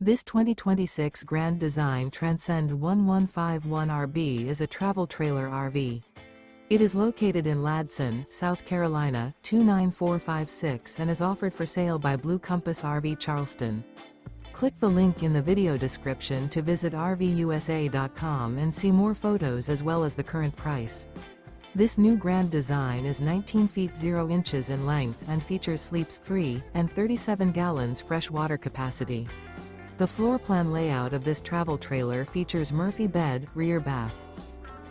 This 2026 Grand Design Transcend 1151 RB is a travel trailer RV. It is located in Ladson, South Carolina, 29456 and is offered for sale by Blue Compass RV Charleston. Click the link in the video description to visit RVUSA.com and see more photos as well as the current price. This new Grand Design is 19 feet 0 inches in length and features sleeps 3 and 37 gallons fresh water capacity. The floor plan layout of this travel trailer features Murphy bed, rear bath.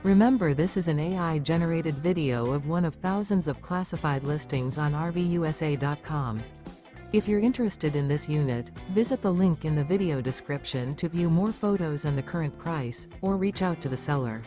Remember, this is an AI-generated video of one of thousands of classified listings on RVUSA.com. If you're interested in this unit, visit the link in the video description to view more photos and the current price, or reach out to the seller.